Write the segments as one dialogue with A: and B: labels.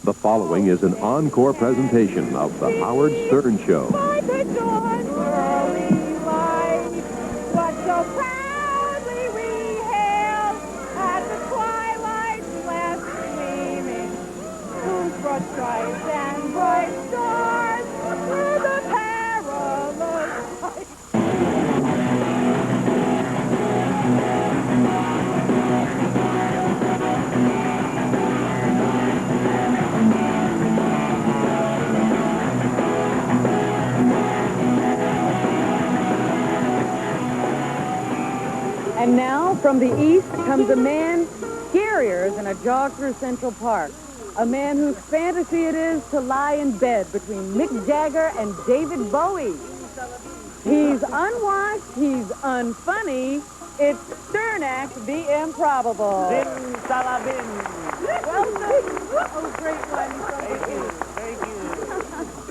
A: The following is an encore presentation of The Howard Stern Show.
B: By the dawn's early light, what so proudly we hailed at the twilight's last gleaming, whose broad stripes and bright stars through the perilous fight.
C: And now, from the east comes a man scarier than a jog through Central Park. A man whose fantasy it is to lie in bed between Mick Jagger and David Bowie. He's unwashed, he's unfunny. It's Sternak, the improbable.
D: Zim Salabim.
C: Welcome. Oh, great one from
D: Thank
C: the
D: you.
C: east.
D: Thank you.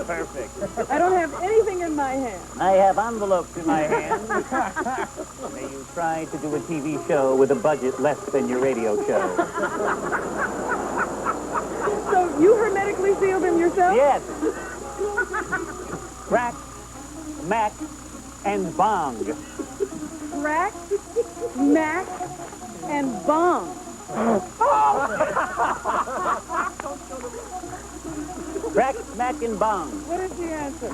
D: Perfect.
C: I don't have anything in my hand.
D: I have envelopes in my hand. May you try to do a TV show with a budget less than your radio show.
C: So you hermetically sealed them yourself?
D: Yes. Crack, Mac, and Bong.
C: Crack, Mac, and Bong.
D: Crack, Mac, and Bong.
C: What is the answer?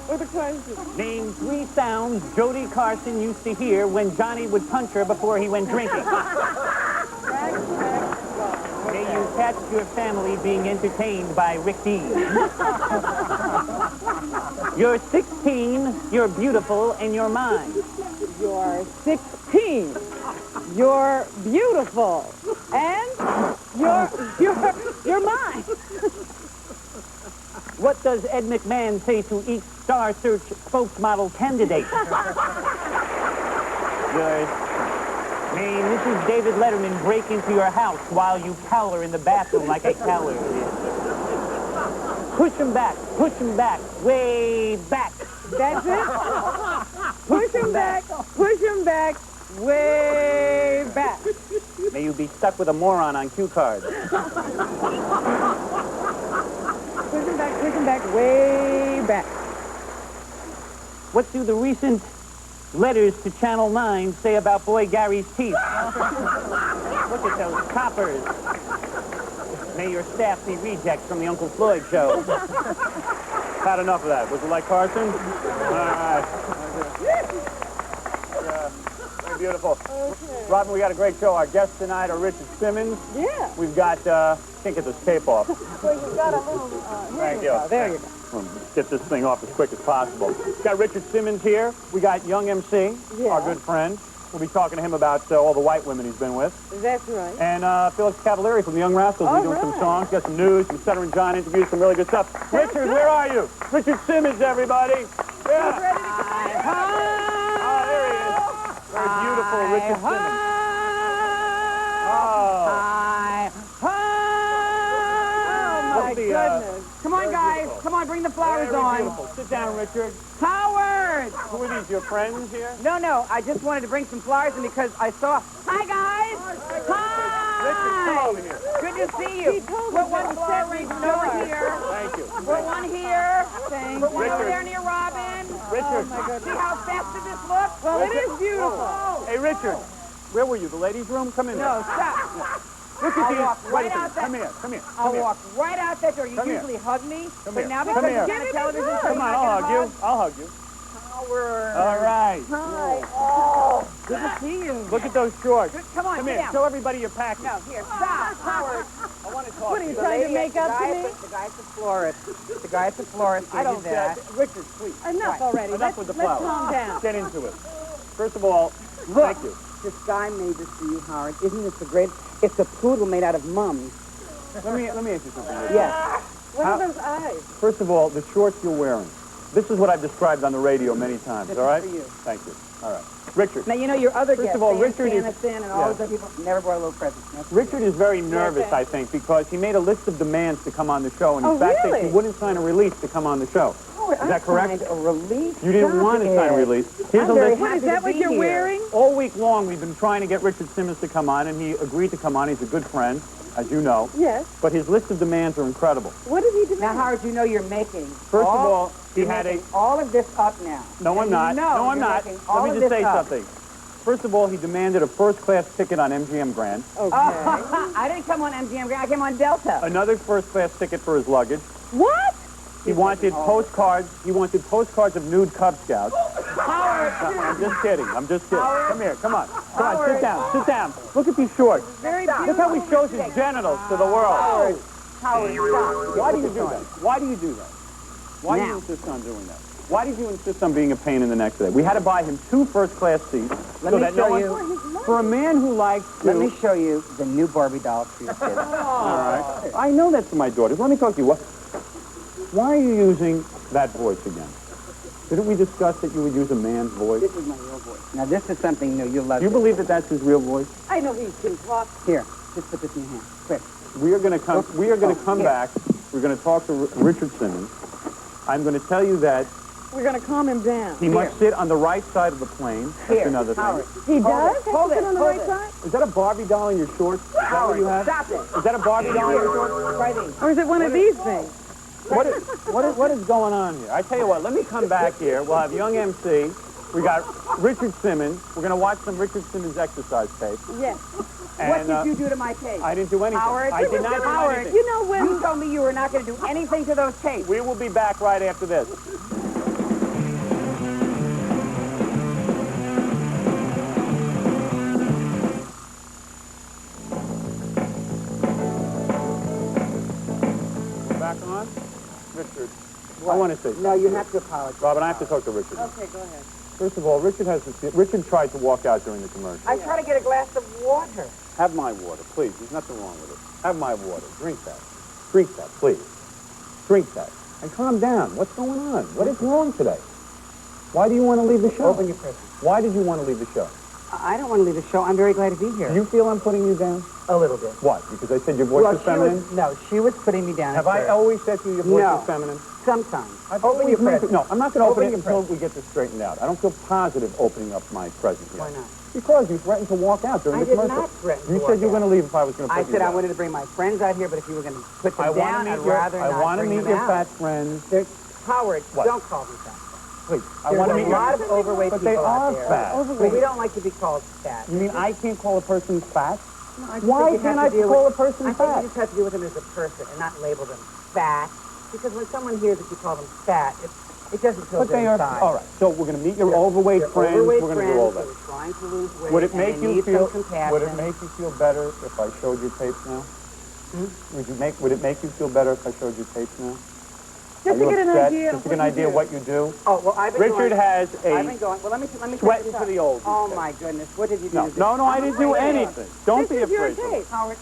C: Or the question?
D: Name 3 sounds Jody Carson used to hear when Johnny would punch her before he went drinking.
C: Crack, Mac, Bong.
D: May you catch your family being entertained by Rick Dean. You're 16, you're beautiful, and you're mine.
C: You're 16. You're beautiful. And you're mine.
D: What does Ed McMahon say to each Star Search spokesmodel candidate? May Mrs. David Letterman break into your house while you cower in the bathroom like a coward. Push him back, way back.
C: That's it. Push him back, way back.
D: May you be stuck with a moron on cue cards.
C: Push him back, way back.
D: What do the recent letters to Channel 9 say about Boy Gary's teeth? Look at those coppers. May your staff see rejects from the Uncle Floyd show. Had enough of that. Was it like Carson? All right. Very beautiful.
C: Okay.
D: Robin, we got a great show. Our guests tonight are Richard Simmons.
C: Yeah.
D: We've got, can't get this tape off.
C: Well, you've got a little...
D: Thank you.
C: There you go.
D: Get this thing off as quick as possible. We've got Richard Simmons here. We got Young MC,
C: Yeah.
D: our good friend. We'll be talking to him about all the white women he's been with.
C: That's right.
D: And Felix Cavallari from the Young Rascals will be doing some songs, got some news, some Sutter and John interviews, some really good stuff. Richard, where are you? Richard Simmons, everybody. Yeah. Oh, there he is. Very beautiful Richard Simmons.
C: Oh, my goodness. Come on, guys.
D: beautiful.
C: Come on, bring the flowers
D: Very
C: on.
D: beautiful. Sit down, Richard.
C: Howard!
D: Who are these, your friends here?
C: No, I just wanted to bring some flowers in because I saw... Hi, guys! Hi!
D: Richard, come over here.
C: Good to see you. Put one flower over here.
D: Thank you.
C: Put one here. Thank Put one
D: Richard.
C: over there near Robin.
D: Richard.
C: Oh, my goodness. See how festive this looks? Well, it is beautiful.
D: Hey, Richard. Where were you? The ladies' room? Come in there.
C: No, stop.
D: Look at
C: I'll
D: these.
C: walk
D: Wait
C: right
D: a minute.
C: out that-
D: Come here. Come here.
C: I'll
D: Come here.
C: walk right out that door. You
D: Come here.
C: usually hug me,
D: Come
C: but
D: here.
C: now
D: Come
C: because
D: here.
C: you're on a television show,
D: Come
C: you're
D: on,
C: not
D: I'll
C: gonna
D: hug you. I'll hug you.
C: Howard.
D: All right.
C: Hi. Oh, good to see you.
D: Look at those shorts.
C: Come on,
D: Come
C: sit
D: here.
C: down.
D: Show everybody your package.
C: No, here, stop, Howard.
D: I want to talk
C: What
D: to
C: are you
D: you.
C: trying to make up to me?
E: The guy's the florist. The guy's the florist.
D: I don't
E: that.
D: Richard, please.
C: Enough already.
D: Enough with the
C: Let's
D: flowers.
C: calm down.
D: Get into it. First of all,
E: Look,
D: thank you.
E: this guy made this for you, Howard. Isn't this the great? It's a poodle made out of mums.
D: Let me ask you something. Richard.
E: Yes.
C: What
D: How-
C: are those eyes?
D: First of all, the shorts you're wearing. This is what I've described on the radio many times,
E: This
D: all
E: is
D: right?
E: for you.
D: Thank you. All right. Richard.
E: Now, you know your other
D: First
E: guests,
D: of all,
E: Sam
D: Richard is-
E: Sanderson and all
D: yeah.
E: those other people, never brought a little present. No.
D: Richard is very nervous,
C: Okay.
D: I think, because he made a list of demands to come on the show, and in
C: Oh,
D: fact,
C: really?
D: he wouldn't sign a release to come on the show.
E: Howard,
D: Is that correct?
E: I signed a release.
D: You didn't
E: Stop
D: want to
E: it.
D: sign a release. Here's
E: I'm
D: a
E: very
D: list.
C: What, is
E: happy
C: that
E: to
C: what
E: be
C: you're
E: here.
C: wearing?
D: All week long, we've been trying to get Richard Simmons to come on, and he agreed to come on. He's a good friend. as you know.
C: Yes.
D: But his list of demands are incredible.
C: What did he
E: Now,
C: demand?
E: Howard, you know you're making.
D: First of all, he
E: you're
D: had
E: making all of this up now.
D: No, I'm not.
E: No,
D: No, I'm
E: you're
D: not.
E: making all
D: Let me
E: of
D: just
E: this
D: say
E: up.
D: something. First of all, he demanded a first-class ticket on MGM Grand,
C: Okay.
E: I didn't come on MGM Grand. I came on Delta.
D: another first-class ticket for his luggage.
C: What?
D: He wanted postcards. He wanted postcards of nude Cub Scouts.
E: Howard,
D: I'm just kidding. I'm just kidding.
E: Howard.
D: Come here. Come on. Come on.
E: Howard.
D: Sit down. Sit down. Look at these shorts.
C: Very
D: Look how he shows his genitals to the world.
E: Howard, stop.
D: Why do you do that? Why do you do that? Why do you
E: Now.
D: insist on doing that? Why did you insist on being a pain in the neck today? We had to buy him 2 first-class seats
E: Let
D: so
E: me
D: that no
E: show
D: one.
E: you.
D: For a man who likes to.
E: Let me show you the new Barbie doll for your kids.
D: All right. I know that's for my daughters. Let me talk to you. Why are you using that voice again? Didn't we discuss that you would use a man's voice?
E: This is my real voice. Now, this is something new. You'll love
D: Do you
E: it.
D: believe that that's his real voice?
C: I know he can talk.
E: Here, just put this in your hand. Quick.
D: We are going to come. We are going to come
E: here.
D: back. We're going to talk to Richard Simmons. I'm going to tell you that
C: We're going to calm him down.
D: he must sit on the right side of the plane. That's
E: Here,
D: another thing.
E: Howard.
C: He
E: Hold
C: does?
E: it, hold
C: Has to sit
E: it,
C: on the
E: hold
C: right
E: it.
C: side?
D: Is that a Barbie doll in your shorts? Is that what
E: Howard,
D: you have?
E: stop it.
D: Is that a Barbie doll in your shorts?
E: Try these.
C: Or is it one of these things?
D: What is going on here? I tell you what, let me come back here. We'll have young MC. We got Richard Simmons. We're going to watch some Richard Simmons exercise tape.
C: Yes.
E: What
D: And,
E: did you do to my tape?
D: I didn't do anything.
E: Howard,
D: I did not do
E: Howard,
D: anything.
C: You know when...
E: You told me you were not going to do anything to those tapes.
D: We will be back right after this. Back on? Richard, I want to say something.
E: No, you have to apologize.
D: Robin, I have to talk to Richard.
C: Okay, go ahead.
D: First of all, Richard tried to walk out during the commercial.
E: I try to get a glass of water.
D: Have my water, please. There's nothing wrong with it. Have my water. Drink that. Drink that, please. Drink that. And calm down. What's going on? What is wrong today? Why do you want to leave the show?
E: Open your present.
D: Why did you want to leave the show?
E: I don't want to leave the show. I'm very glad to be here.
D: Do you feel I'm putting you down?
E: A little bit.
D: What? Because I said your voice was feminine?
E: She was putting me down.
D: Have
E: at
D: I
E: first.
D: always said to you your voice
E: No.
D: was feminine?
E: Sometimes.
D: I've
E: Open your
D: always meant
E: present.
D: to- No, I'm not going to open
E: Open
D: it
E: your
D: until
E: present.
D: we get this straightened out. I don't feel positive opening up my present yet.
E: Why not?
D: Because you threatened to walk out during
E: I
D: the
E: did
D: commercial.
E: not threaten to
D: You
E: walk
D: said you were
E: out.
D: going to leave if I was going to put
E: I
D: you
E: said I
D: down.
E: wanted to bring my friends out here, but if you were going to put
D: I
E: them
D: want
E: down,
D: to
E: I'd
D: meet your,
E: rather
D: I
E: not
D: want to
E: bring
D: meet
E: them
D: your
E: out.
D: fat friends.
E: There's, Howard,
D: What?
E: don't call me fat.
D: Please, I
E: There's
D: want to
E: a
D: meet
E: lot
D: your...
E: of overweight
D: But
E: people
D: they are
E: out there.
D: fat.
E: But we don't like to be called fat.
D: You mean I can't call a person fat?
E: No, I just
D: Why
E: think you
D: can't
E: have
D: I
E: to deal
D: call
E: with-
D: a person
E: I think
D: fat?
E: you just have to deal with them as a person and not label them fat. Because when someone hears that you call them fat, it doesn't feel
D: But
E: good
D: they are...
E: inside.
D: All right, so we're going to meet your overweight
E: Your
D: friends.
E: overweight
D: We're going to do all
E: friends
D: that.
E: who are trying to lose weight
D: Would it
E: and
D: make
E: they
D: you
E: need
D: feel...
E: some compassion.
D: Would it make you feel better if I showed you tapes now? Would it make you feel better if I showed you tapes now?
C: Just to
D: Are you
C: get an
D: upset?
C: idea
D: Just
C: of
D: to get an
C: what you
D: idea of
C: do.
D: what you do?
E: Oh, well, I've been
D: Richard
E: going,
D: has
E: I've been
D: a
E: going. Well, let me check
D: sweating
E: this
D: for
E: out.
D: the old.
E: Oh, my goodness. What did you do?
D: No,
E: to this?
D: no, I didn't do
E: afraid.
D: anything. Don't be
C: This is your
D: afraid.
C: tape.
E: Howard,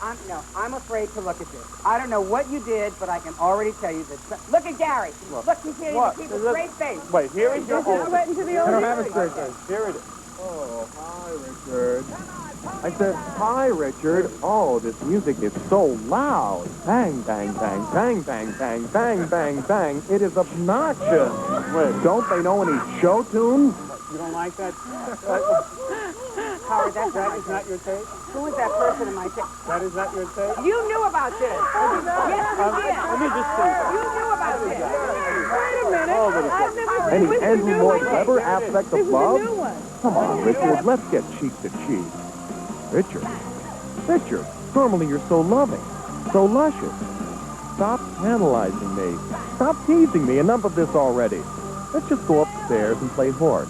E: I'm afraid to look at this. I don't know what you did, but I can already tell you that. Look at Gary. Look, he can't
D: What?
E: even keep a
D: Is it-
E: straight face.
D: Wait, here is your
C: This is
D: old.
C: sweating to the old.
D: I don't have a straight face. Here it is.
A: Oh, hi, Richard. I said, hi, Richard. Oh, this music is so loud. Bang, bang, bang, bang, bang, bang, bang, bang, bang. It is obnoxious.
D: Wait.
A: Don't they know any show tunes?
D: You don't like that?
E: Howard, that's
D: That
E: right.
D: is not your tape?
E: Who is that person in my tape?
D: That is not your tape?
E: You knew about this. Yes, you did.
D: Let me just see.
E: You knew about this.
C: Wait a minute.
D: Hold it a
C: I've never
A: Any
C: seen this.
A: Andrew
C: new
A: Lloyd
C: one.
A: Webber aspect
C: This
A: of
C: is
A: love?
C: a new one.
A: Come on, Richard, let's get cheek to cheek. Richard. Richard, normally you're so loving, so luscious. Stop analyzing me. Stop teasing me. Enough of this already. Let's just go upstairs and play horse.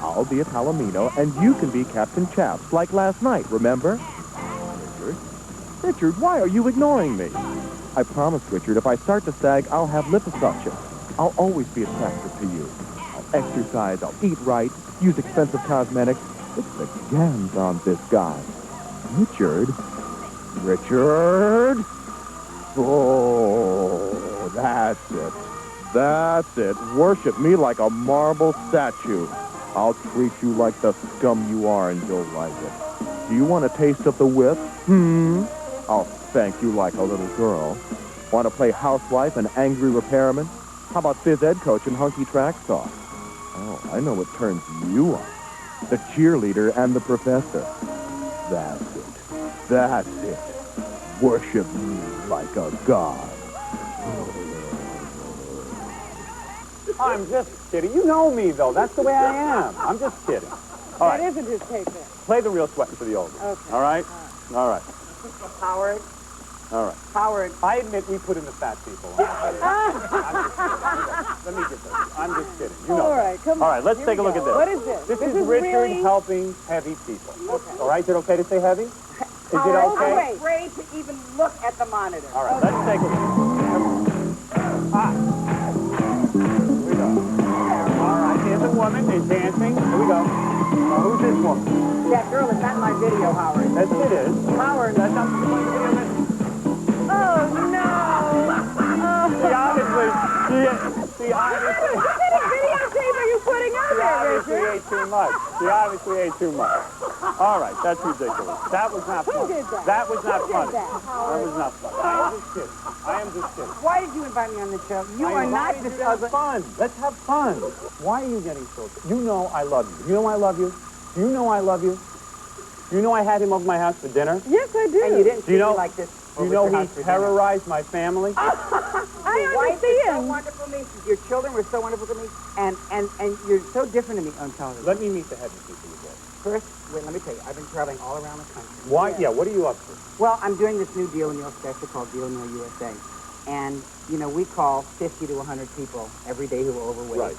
A: I'll be a Palomino, and you can be Captain Chaps, like last night, remember? Richard? Richard, why are you ignoring me? I promise, Richard, if I start to sag, I'll have liposuction. I'll always be attractive to you. I'll exercise, I'll eat right, use expensive cosmetics. It's the gams on this guy. Richard? Richard? Oh, that's it. That's it. Worship me like a marble statue. I'll treat you like the scum you are, and you'll like it. Do you want a taste of the whip? I'll spank you like a little girl. Want to play housewife and angry repairman? How about phys ed coach and hunky track star? Oh, I know what turns you on. The cheerleader and the professor. That's it. That's it. worship me like a god.
F: I'm just kidding. You know me, though. That's the way I am. I'm just kidding. All
C: That
F: right.
C: isn't his tape then.
F: Play the real sweating for the old one.
C: Okay.
F: All right? All right.
E: Howard,
F: All right.
E: Howard.
F: I admit we put in the fat people. Let me get this. I'm just kidding. You know.
C: All
F: that.
C: right, come
F: All
C: on.
F: right, let's
C: Here
F: take a
C: we
F: look
C: go.
F: at this.
C: What is this?
F: This is
C: is
F: Richard
C: really...
F: helping heavy people.
E: Okay.
F: All right, is it okay to say heavy? Is it
E: Howard,
F: okay?
E: I'm afraid to even look at the monitor.
F: All right, let's take a look. Ah. Here we go. All right, here's a woman. Is dancing. Here we go. Now, who's this woman?
E: That girl is not my video, Howard.
F: Yes, it is.
E: Howard,
F: That's not the video.
C: Oh, no.
F: She obviously, she obviously,
C: What kind of videotape are you putting out
F: she
C: there,
F: obviously
C: Richard?
F: ate too much. She obviously ate too much. All right, that's ridiculous. That was not
C: Who
F: funny.
C: did that?
F: That was not
C: Who did
F: funny.
C: that,
F: That was not funny. I am just kidding. I am just kidding.
E: why did you invite me on the show? You
F: I
E: are not
F: invited
E: this
F: you to have
E: ugly.
F: fun. Let's have fun. Why are you getting so upset? You know I love you. You know I love you. Do you know I love you? Do you know I had him over my house for dinner?
C: Yes, I do.
E: And you didn't
F: Do you
E: treat
F: know-
E: me like this.
F: Do you
E: over
F: know
E: your
F: he
E: house for dinner.
F: terrorized my family?
C: I
E: Your wife is so
C: understand.
E: wonderful to me. Your children were so wonderful to me. And you're so different to me on television.
F: Let me meet the heavy people you brought.
E: First, wait, let me tell you. I've been traveling all around the country.
F: Why? Yeah, what are you up to?
E: Well, I'm doing this new Deal Meal special called Deal Meal USA. And, you know, we call 50 to 100 people every day who are overweight.
F: Right.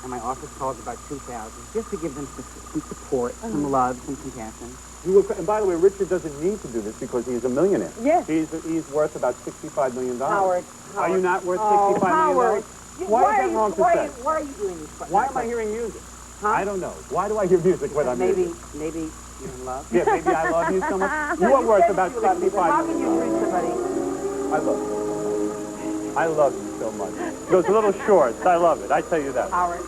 E: And my office calls about 2,000, just to give them some support, some love, some compassion.
F: And by the way, Richard doesn't need to do this because he's a millionaire.
C: Yes.
F: He's worth about $65 million.
E: Howard.
F: Are you not worth
E: Oh,
F: $65 million?
E: Howard.
F: Why is that wrong to say?
E: Why are you doing this?
F: Why am I hearing music?
E: Huh?
F: I don't know. Why do I hear music when I'm
E: Maybe
F: music?
E: you're in love.
F: Yeah, maybe I love you so much. You are
E: You
F: worth
E: said
F: about
E: you love me, but How
F: $65
E: can
F: million.
E: you treat somebody?
F: I love you. I love you so much. Those little shorts, I love it. I tell you that.
E: Howard.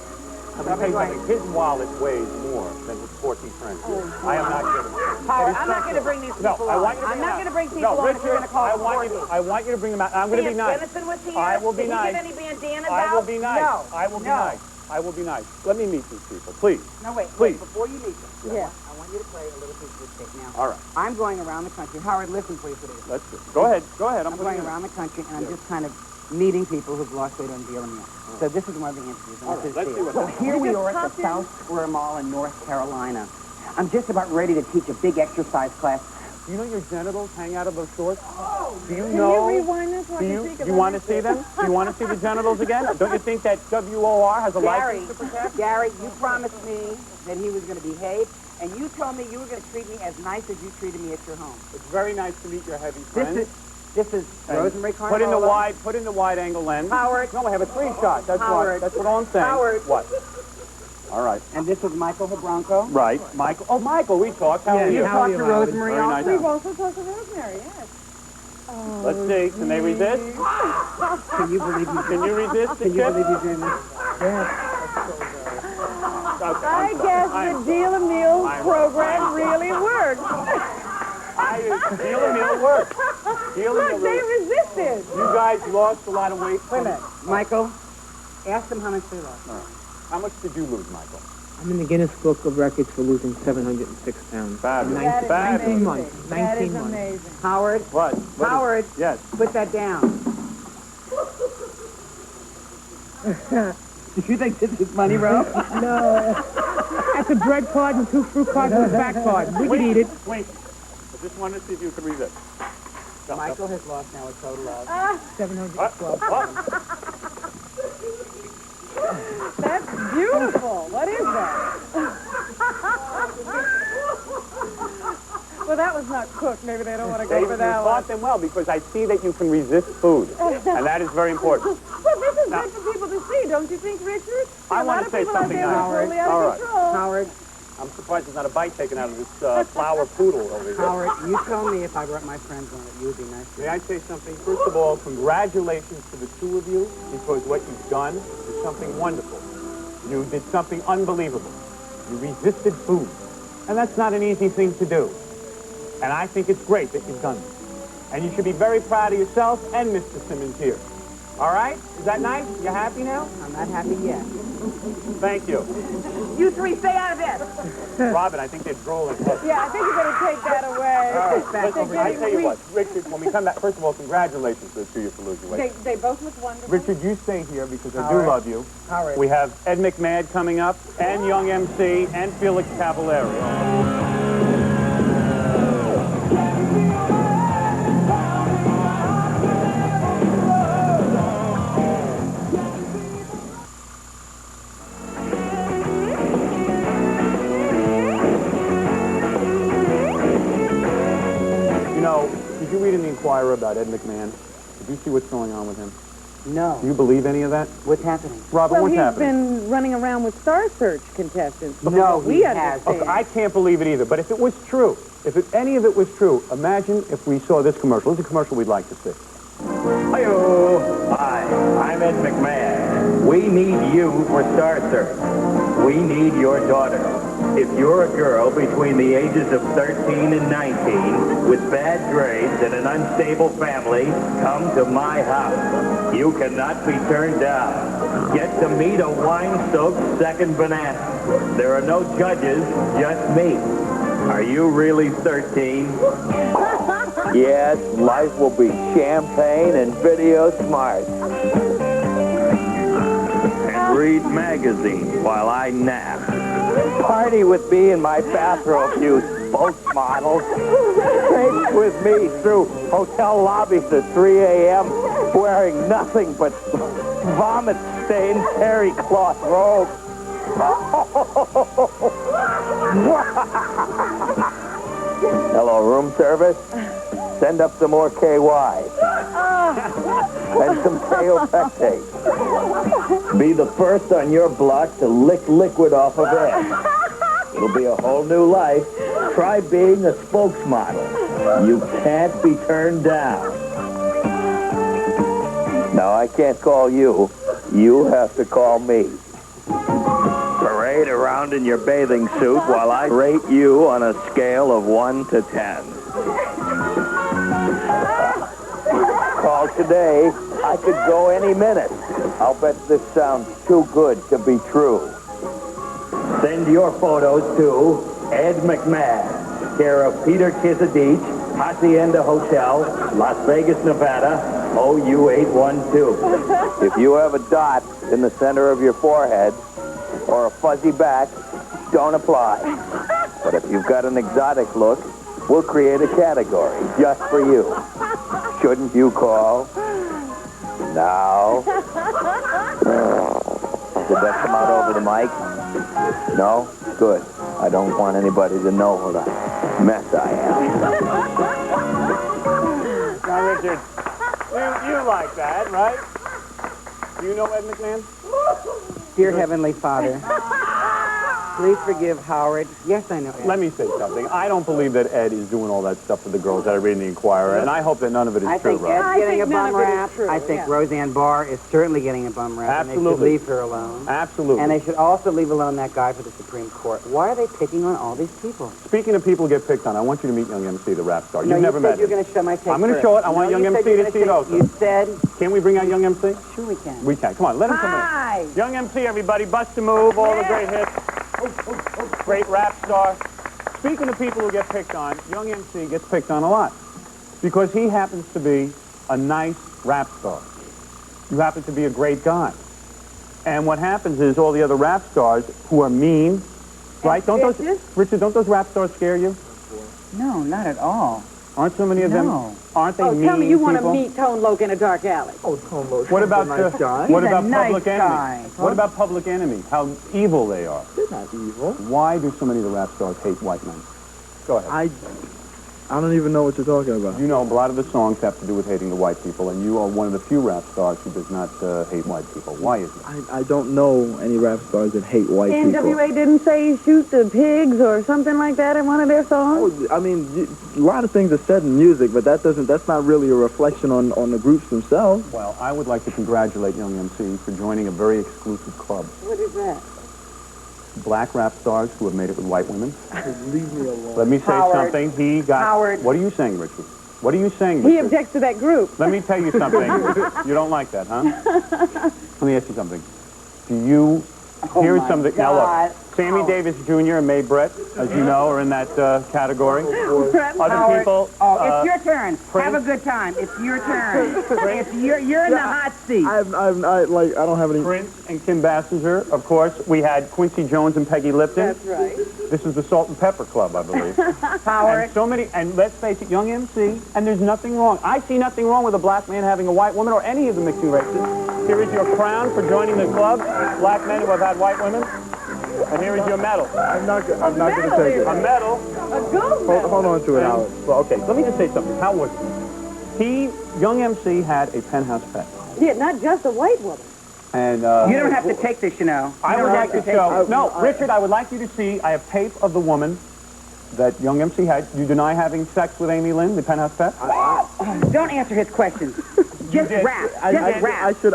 F: I'm going to tell you something. His wallet weighs more than his porky friend. I am not kidding.
E: Howard, I'm not going to bring these people
F: No, I
E: on.
F: want you to
E: I'm
F: bring
E: not
F: them
E: going to
F: out.
E: bring people
F: No,
E: on if you're going
F: Richard,
E: to call
F: I
E: them
F: want you to bring them out. I'm going to be nice.
E: Denison was here.
F: I will be
E: Did
F: nice.
E: he give any bandana
F: I will
E: out?
F: be nice.
E: No.
F: I will be
E: No.
F: nice. I will be nice. Let me meet these people, please.
E: No, wait.
F: Please.
E: Before you meet them,
C: Yeah.
E: I want you to play a little piece of this tape now.
F: All right.
E: I'm going around the country. Howard, listen please to this.
F: Let's do it. Go ahead. Go ahead.
E: I'm going around the country, and I'm just kind of meeting people who've lost weight on Deal Meal. So this is one of the interviews.
F: All right, let's see what
E: So
F: happens.
E: here we
C: just
E: are at
C: popped
E: the
C: in.
E: South Square Mall in North Carolina. I'm just about ready to teach a big exercise class.
F: You know your genitals hang out of those shorts? Do you
C: Can
F: know?
C: you rewind this so I
F: Do
C: can
F: you,
C: see? 'Cause
F: you
C: I
F: want to
C: missed
F: see
C: it.
F: them? Do you want to see the genitals again? Don't you think that WOR has a
E: Gary,
F: license to protect?
E: Gary, you promised me that he was going to behave, and you told me you were going to treat me as nice as you treated me at your home.
F: It's very nice to meet your heavy friends.
E: This is
F: And
E: Rosemary Carnival.
F: Put in the wide angle lens.
E: Howard.
F: No, I have a 3-shot. That's
E: Howard.
F: what I'm saying.
E: Howard.
F: What? All right.
E: And this is Michael Hebronco.
F: Right. Michael. Oh, Michael, we talked. How are
E: You
F: you?
E: talked to Rosemary
F: Very
E: also.
F: nice.
C: We've also talked to Rosemary, yes.
F: Let's see. Can they resist?
E: Can you believe you
F: Can you resist the
E: Can you
F: chip?
E: believe you're doing this?
F: Okay,
C: I
F: I'm sorry.
C: guess
F: I'm
C: the Deal a Meal
F: I'm-
C: program really worked.
F: Deal a meal works. Deal a
C: Look,
F: meal
C: they
F: works.
C: resisted.
F: You guys lost a lot of weight.
E: Wait a minute. Michael, ask them how much they lost.
F: How much did you lose, Michael?
G: I'm in the Guinness Book of Records for losing 706 pounds.
F: Fabulous.
C: That is
F: Fabulous.
G: 19
C: amazing.
G: months.
C: That
G: 19
C: is
G: months.
C: amazing.
E: Howard,
F: What?
E: Howard,
F: Yes.
E: put that down. Do you think this is money, Ro?
G: That's a bread card and 2 fruit cards and a back card. We could eat it.
F: Wait. I just wanted to see if you could resist. Go,
E: Michael has lost now a total of...
G: 712.
C: That's beautiful. What is that? Well, that was not cooked. Maybe they don't want to
F: They,
C: go for
F: you
C: that one.
F: fought them well because I see that you can resist food, and that is very important.
C: Well, this is good for people to see, don't you think, Richard?
F: I
C: A
F: want
C: lot
F: to
C: of
F: say
C: people out
F: something
C: there
F: now.
C: are totally out
F: All
C: of
F: right.
C: control.
E: Howard,
F: I'm surprised there's not a bite taken out of this flower poodle over here.
E: Howard, you told me if I brought my friends on it, you would be nice to
F: May
E: me.
F: I say something? First of all, congratulations to the two of you because what you've done is something wonderful. You did something unbelievable. You resisted food. And that's not an easy thing to do. And I think it's great that you've done this. And you should be very proud of yourself and Mr. Simmons here. All right? Is that nice? You happy now?
E: I'm not happy yet.
F: Thank you.
C: You three stay out of this.
F: Robin, I think they're drooling.
C: Yeah, I think you better take that away.
F: All right, listen, I tell you what, Richard, when we come back, first of all, congratulations to you for losing weight.
C: They both look wonderful.
F: Richard, you stay here because I do
E: right.
F: love you.
E: All right.
F: We have Ed McMahon coming up, and Young MC, and Felix Cavallari. You know, did you read in the Inquirer about Ed McMahon? Did you see what's going on with him?
E: No.
F: Do you believe any of that?
E: What's happening?
F: Robin,
C: Well,
F: what's
C: he's
F: happening?
C: been running around with Star Search contestants.
E: No,
C: we
E: he
C: understand.
E: hasn't.
F: I can't believe it either, but if it was true, any of it was true, imagine if we saw this commercial. This is a commercial we'd like to see.
H: Hi-yo. Hi, I'm Ed McMahon. We need you for Star Search. We need your daughter. If you're a girl between the ages of 13 and 19 with bad grades and an unstable family, come to my house. You cannot be turned down. Get to meet a wine-soaked second banana. There are no judges, just me. Are you really 13?
I: Yes, life will be champagne and video smart.
H: And read magazines while I nap.
I: Party with me in my bathrobe, you spokesmodels. Traipse with me through hotel lobbies at 3 a.m. wearing nothing but vomit-stained terry cloth robes. Hello, room service. Send up some more KY. And some Kaopectate. Be the first on your block to lick liquid off of Ed. It'll be a whole new life. Try being a spokesmodel. You can't be turned down. No, I can't call you. You have to call me. Parade around in your bathing suit while I rate you on a scale of 1 to 10. Call today. I could go any minute. I'll bet this sounds too good to be true. Send your photos to Ed McMahon, care of Peter Kisadich, Hacienda Hotel, Las Vegas, Nevada, OU812. If you have a dot in the center of your forehead or a fuzzy back, don't apply. But if you've got an exotic look, we'll create a category just for you. Shouldn't you call? Now. Did that come out over the mic? No? Good. I don't want anybody to know what a mess I am.
F: Now, Richard, you like that, right? Do you know Ed McMahon?
E: Dear Heavenly Father, please forgive Howard. Yes, I know Ed.
F: Let me say something. I don't believe that Ed is doing all that stuff for the girls that I read in the Inquirer, and I hope that none of it is
E: I
F: true,
E: think
F: Rob.
E: Ed's getting a
C: think none
E: bum
C: of it is
E: rap.
C: true,
E: I think
C: yeah.
E: Roseanne Barr is certainly getting a bum rap. And they
F: Absolutely.
E: should leave her alone.
F: Absolutely.
E: And they should also leave alone that guy for the Supreme Court. Why are they picking on all these people?
F: Speaking of people who get picked on, I want you to meet Young MC, the rap star.
E: No,
F: You've never
E: you said
F: met
E: you're
F: him.
E: going to show my tape.
F: I'm gonna
E: first.
F: show it. I want
E: No,
F: Young
E: you said
F: MC
E: you were
F: to
E: gonna
F: see it
E: say-
F: also.
E: You said,
F: Can we bring out Young MC?
E: sure we can.
F: We can. Come on, let him come
C: Hi.
F: in. Young MC, everybody. Bust a Move, all the great hits. Great rap star. Speaking of people who get picked on, Young MC gets picked on a lot because he happens to be a nice rap star. You happen to be a great guy. And what happens is all the other rap stars who are mean, right? Don't those, Richard, don't those rap stars scare you?
E: No, not at all.
F: Aren't so many of them?
E: No.
F: Aren't they
C: Oh,
F: mean
C: tell me you want to
F: people?
C: meet Tone Loc in a dark alley.
F: What about what
E: He's
F: about
E: a nice
F: Public
E: guy.
F: Enemy? What about Public Enemy? How evil they are.
A: They're not evil.
F: Why do so many of the rap stars hate white men? Go ahead.
A: I don't even know what you're talking about.
F: You know, a lot of the songs have to do with hating the white people, and you are one of the few rap stars who does not hate white people. Why is it?
A: I don't know any rap stars that hate white people.
C: NWA didn't say shoot the pigs or something like that in one of their songs?
A: Oh, I mean, a lot of things are said in music, but that's not really a reflection on the groups themselves.
F: Well, I would like to congratulate Young MC for joining a very exclusive club.
C: What is that?
F: Black rap stars who have made it with white women.
A: Leave me alone.
F: Let me say
E: Howard.
F: something. He got...
E: Howard.
F: What are you saying, Richard? What are you saying,
C: He
F: Richard?
C: objects to that group.
F: Let me tell you something. You don't like that, huh? Let me ask you something. Do you hear
E: my
F: something? Now look, Sammy Davis Jr. and Mae Brett, as you know, are in that category. Other people.
E: Oh, it's your turn.
F: Prince.
E: Have a good time. It's your turn. You're in the hot seat.
A: I don't have any.
F: Prince and Kim Basinger, of course. We had Quincy Jones and Peggy Lipton.
C: That's right.
F: This is the Salt and Pepper Club, I believe.
E: Howard.
F: And so many, and let's face it, young MC, and there's nothing wrong. I see nothing wrong with a black man having a white woman or any of the mixing races. Here is your crown for joining the club, black men who have had white women. And here is your medal.
A: I'm not going to take it.
F: A medal.
C: A gold medal.
A: Hold on to it, Howard.
F: Well, okay, let me just say something. How was it? Young MC had a penthouse pet.
C: Yeah, not just a white woman.
F: And
E: You don't have to take this, you know.
F: I would like to show. No, Richard, I would like you to see. I have tape of the woman that young MC had. You deny having sex with Amy Lynn, the penthouse pet?
E: Don't answer his questions. Just rap.
A: I should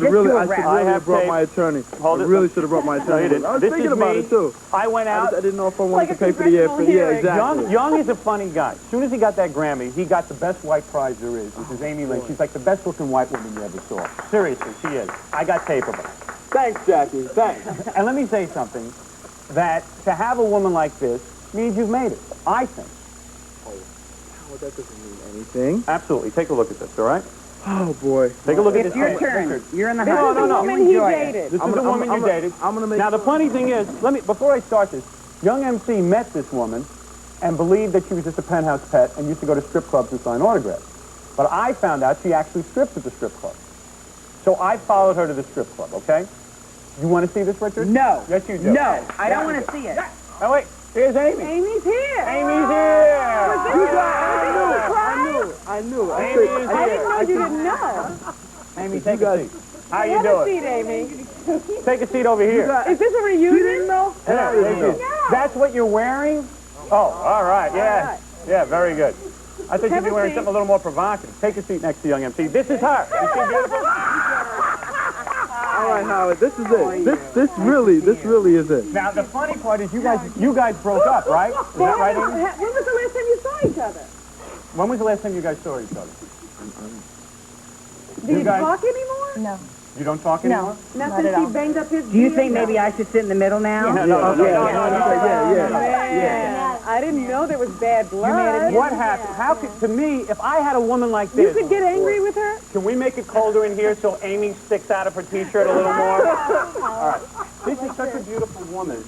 A: have really have brought my attorney.
F: Hold
A: I
F: it.
A: really should have brought my attorney.
F: No, you didn't.
A: I was
F: This
A: thinking
F: is
A: about
F: me.
A: it too.
F: I went out.
A: I didn't know if I wanted
C: Like
A: to
C: a
A: pay for the
C: congressional hearing.
A: exactly.
F: Young is a funny guy. As soon as he got that Grammy, he got the best white prize there is, which is Amy Lynn. She's like the best looking white woman you ever saw. Seriously, she is. I got tape of her.
A: Thanks, Jackie. Thanks.
F: And let me say something, that to have a woman like this means you've made it, I think.
A: Well, that doesn't mean anything.
F: Absolutely. Take a look at this, all right?
A: Oh boy.
F: Take a look at
E: It's
F: this.
E: your turn. You're in the
F: No,
E: hot
F: no,
E: seat.
F: no.
E: You
C: Woman he
E: enjoy it.
C: dated.
F: This is the woman you dated.
A: I'm gonna make.
F: Now, the funny thing is, before I start this, young MC met this woman and believed that she was just a penthouse pet and used to go to strip clubs and sign autographs. But I found out she actually strips at the strip club. So I followed her to the strip club, okay? You want to see this, Richard?
E: No.
F: Yes, you do.
E: No. I don't want to see it.
F: Oh, wait. Here's Amy.
C: Amy's here.
F: Amy's here.
A: I knew.
F: Amy is
C: I didn't
F: here.
C: know you didn't know.
F: Amy, take a seat. How you
C: Have a
F: doing?
C: seat, Amy.
F: Take a seat over here.
C: Is this a reunion?
F: Yeah, that's what you're wearing? Oh, all right. Yeah. Yeah, very good. I thought you'd be wearing something a little more provocative. Take a seat next to young MC. This is her. Is she beautiful?
A: All right, Howard. This is it. This really is it.
F: Now, the funny part is you guys broke up, right? Is that right, Amy?
C: When was the last time you saw each other?
F: When was the last time you guys saw each other?
C: Do you
F: guys-
C: talk anymore?
B: No.
F: You don't talk anymore?
C: Not since he banged up his
E: Do you think maybe I should sit in the middle now?
F: No.
C: Man, I didn't know there was bad blood.
F: What happened? How could, to me, if I had a woman like
C: You
F: this,
C: could get angry with her?
F: can we make it colder in here so Amy sticks out of her t-shirt a little more? All right. This is such a beautiful woman.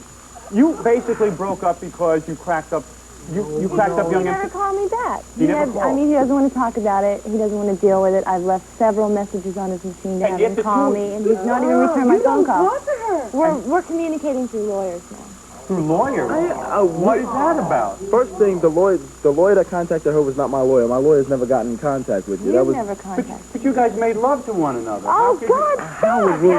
F: You basically broke up because you cracked up, you cracked up young
B: He never
F: MC.
B: called me back.
F: He never
B: I
F: called.
B: mean, he doesn't want to talk about it. He doesn't want to deal with it. I've left several messages on his machine to
F: And
B: have
F: yet
B: him
F: the
B: call
F: two-
B: me, and he's not even returning my phone call.
C: Talk to her.
B: We're communicating through lawyers now.
F: Through lawyers. What is that about?
A: First thing, the lawyer that contacted her was not my lawyer. My lawyer's never gotten in contact with you.
B: We've
A: That was.
B: never contacted.
F: But you guys made love to one another.
B: Oh, God,
A: Howard, will you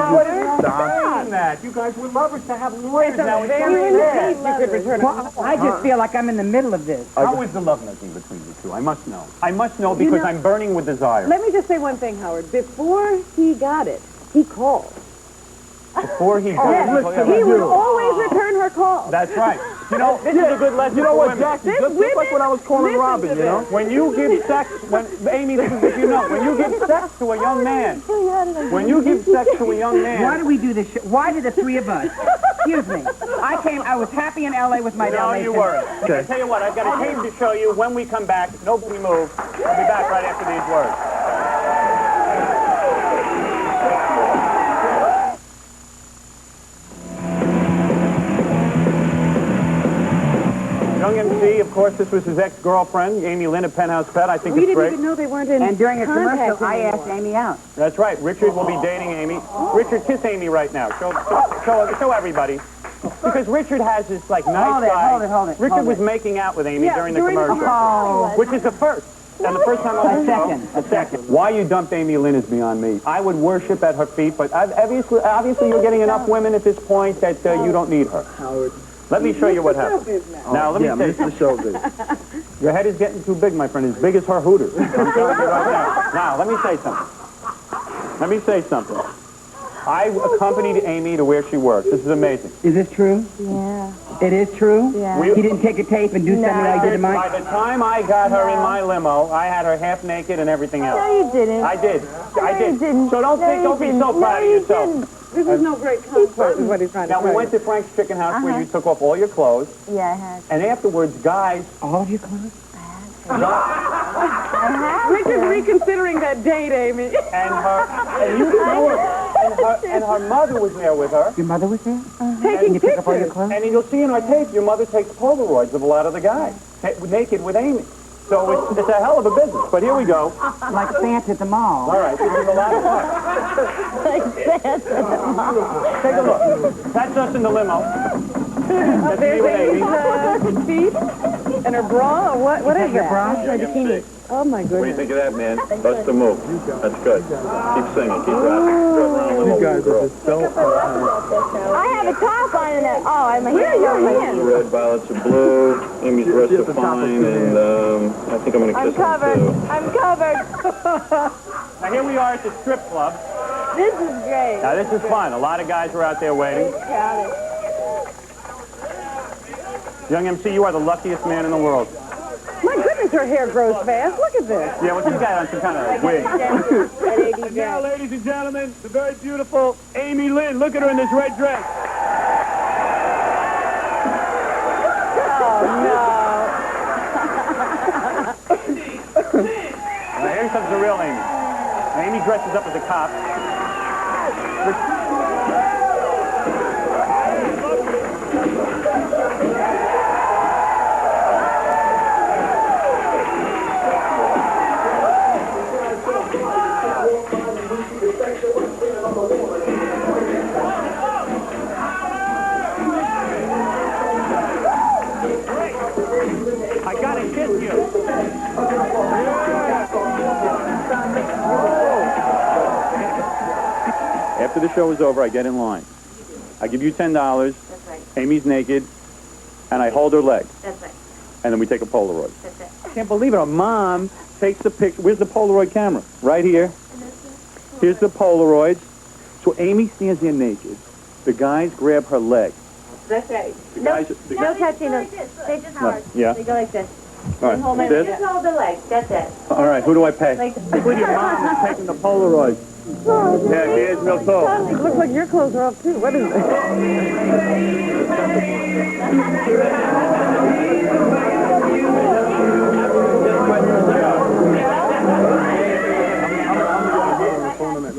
A: stop?
F: Saying that. You guys were lovers to have lawyers now. It's
C: very
F: very
C: sad.
F: sad.
C: You could return
E: Well, I just feel like I'm in the middle of this.
F: How is the lovemaking between you two? I must know. I must know because I'm burning with desire.
C: Let me just say one thing, Howard. Before he got it, he called.
F: Before he
C: Yes,
F: got
C: he would always return her calls.
F: That's right. You know, this is a good lesson
A: You know
F: for
A: what,
F: women.
A: Jackie? Just like when I was calling
C: listen
A: Robin,
C: to
A: you know?
F: When you give sex, Amy, this is what you know. When you give sex to a young man, when you give sex to a young
E: Why
F: man,
E: do we do this? Why did the three of us? Excuse me. I was happy in L.A. with my
F: no,
E: Dalmatian.
F: you weren't. I tell you what, I've got a tape to show you when we come back. Nobody move. We'll be back right after these words. Young MC, of course, this was his ex-girlfriend, Amy Lynn at Penthouse Pet. I think
C: We
F: it's
C: didn't
F: great.
C: even know they weren't in
E: And during a
C: contact
E: commercial, I
C: anymore.
E: asked Amy out.
F: That's right. Richard will be dating Amy. Richard, kiss Amy right now. Show everybody. Because Richard has this, like, nice
E: Hold it,
F: guy.
E: hold it, hold it,
F: Richard
E: hold
F: was
E: it.
F: making out with Amy
C: Yeah,
F: during the
C: during the
F: commercial.
E: Oh.
F: Which is the first. And the first time on the show.
E: A second.
F: Why you dumped Amy Lynn is beyond me. I would worship at her feet, but obviously you're getting enough women at this point that you don't need her.
A: Howard.
F: Let me show you what happened. Now, let me
A: Yeah,
F: say,
A: Mr. Showbiz.
F: your head is getting too big, my friend. As big as her Hooters. I'm telling you right now. Now, let me say something. Let me say something. I accompanied Amy to where she works. This is amazing.
E: Is this true?
B: Yeah.
E: It is true?
B: Yeah.
E: He didn't take a tape and do something like I did to
F: By
E: mine?
F: the time I got her in my limo, I had her half naked and everything else.
B: No, you didn't.
F: I did. I
B: No,
F: did.
B: you didn't.
F: So don't be so proud of yourself.
C: This is no great contrast, is what he's trying to
F: Now, we
C: say.
F: went to Frank's Chicken House where you took off all your clothes,
B: Yeah, I had.
F: and afterwards, guys...
E: All of your clothes?
C: Richard's reconsidering that date, Amy.
F: And her mother was there with her.
E: Your mother was there?
C: Taking
E: You took off all your
C: pictures.
E: clothes?
F: And you'll see in our tape, your mother takes Polaroids of a lot of the guys, naked with Amy. So it's a hell of a business. But here we go.
E: Like Santa at the mall.
F: All right, this is a lot of fun. Take a look. That's us in the limo. That's me with
C: There's
F: Amy.
C: Amy's feet and her bra. Or what is that?
E: bra?
B: My bikini.
C: Oh, my
I: What do you
C: goodness.
I: think of that, man? That's the move. That's good. Keep singing. Keep rapping. You guys are just so
B: I have a top on it. Oh, I'm here.
I: Red, violets are blue. Amy's dressed up fine, and I think I'm going to
B: I'm
I: kiss her,
B: covered.
I: too.
B: I'm covered.
F: Now here we are at the strip club.
B: This is great.
F: Now this is fun. A lot of guys are out there waiting. Young MC, you are the luckiest man in the world.
C: My goodness, her hair grows fast. Look at this.
F: Yeah, well, you got on some kind of wig.
B: And
F: Now, ladies and gentlemen, the very beautiful Amy Lynn. Look at her in this red dress. Now, here comes the real Amy. Now, Amy dresses up as a cop. I gotta kiss you. After the show is over, I get in line. I give you $10.
J: That's right.
F: Amy's naked, and I hold her leg,
J: That's right.
F: and then we take a Polaroid.
J: That's it.
F: I can't believe it. Our mom takes the picture. Where's the Polaroid camera? Right here. Here's the Polaroids. So Amy stands there naked. The guys grab her leg.
J: That's right.
F: The guys, the
B: No touching
J: Go
B: them.
J: like this. They just hard.
F: yeah.
B: They go like this.
F: All
B: hold my
F: right. This.
J: Just hold the leg. That's it.
F: All right. Who do I pay?
J: Like
F: With your mom is taking the Polaroid. Yeah, here's real talk.
C: It looks like your clothes are off, too. What is it?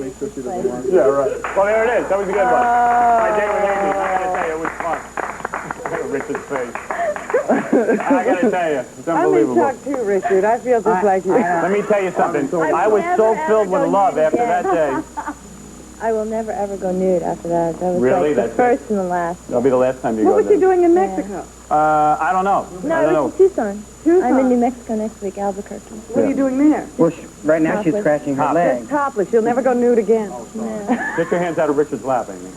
F: Yeah, right. Well, there it is. That was a good one. My day with Amy. I gotta tell you, it was fun. Richard's face. I gotta tell you, it's
C: I'm in
F: unbelievable.
C: shock, too, Richard. I feel just like you.
F: Let me tell you something. I was so filled with love after that day.
B: I will never ever go nude after that. That was
F: Really?
B: like the
F: That's it?
B: first and the last.
F: That'll be the last time you
C: What
F: go
C: was he
F: there.
C: doing in Mexico?
F: I don't know.
B: No,
F: I
B: it
F: don't know.
B: was in Tucson. I'm in New Mexico next week, Albuquerque.
C: What are you doing there?
E: Well, right now she's
B: Topless.
E: scratching her
F: Topless.
E: leg.
C: Just topless. You'll never go nude again.
F: Get your hands out of Richard's lap, Amy.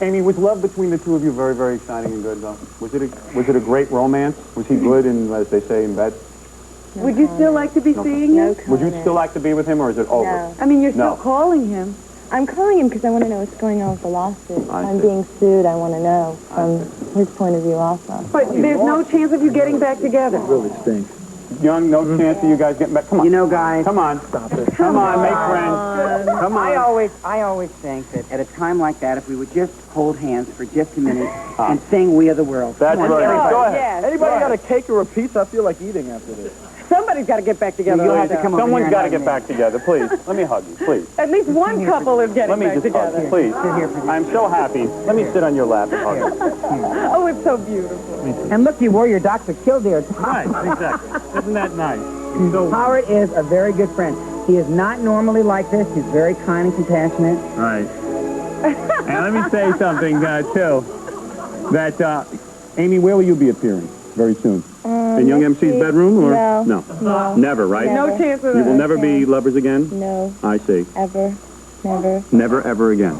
F: Amy, was love between the two of you very, very exciting and good, though? Was it a great romance? Was he good in, as they say, in bed?
C: Would you still like to be seeing him?
F: Would you still like to be with him, or is it over?
B: No.
C: I mean, you're still
F: No.
C: calling him.
B: I'm calling him because I want to know what's going on with the lawsuit. If
F: I
B: I'm
F: see.
B: being sued, I want to know from his point of view also.
C: But there's no chance of you getting back together.
F: Young, no chance of you guys getting back. Come on.
E: You know, guys,
F: Come on. Stop it. Come on, make friends. Come
E: I
F: on.
E: always think that at a time like that, if we would just hold hands for just a minute and sing "We Are the World."
F: That's
E: Come on,
F: right.
E: everybody.
F: Go ahead.
C: Yes.
A: Anybody got a cake or a pizza? I feel like eating after this.
C: Somebody's got to get back together.
E: You'll
C: like
E: have to
C: that.
E: come over
F: Someone's
E: here
F: got to
E: and
F: get
E: hug
F: back together, please. Let me hug you, please.
C: At least one couple is getting
F: Let me
C: back
F: just
C: together.
F: hug you, please.
E: Sit here for just-
F: I'm so happy. Let me sit on your lap and hug you.
C: Oh, it's so beautiful.
E: me. And look, you wore your Dr. Kildare
F: Right, exactly. Isn't that nice? So,
E: Howard is a very good friend. He is not normally like this. He's very kind and compassionate.
F: right. And let me say something, too. That, Amy, where will you be appearing very soon? In Young
B: next
F: MC's
B: week.
F: bedroom? Or
B: No. No.
F: Never, right?
B: Never.
C: No chance of
F: You will
C: that.
F: never be lovers again?
B: No,
F: I see.
B: ever, never.
F: Never, ever again.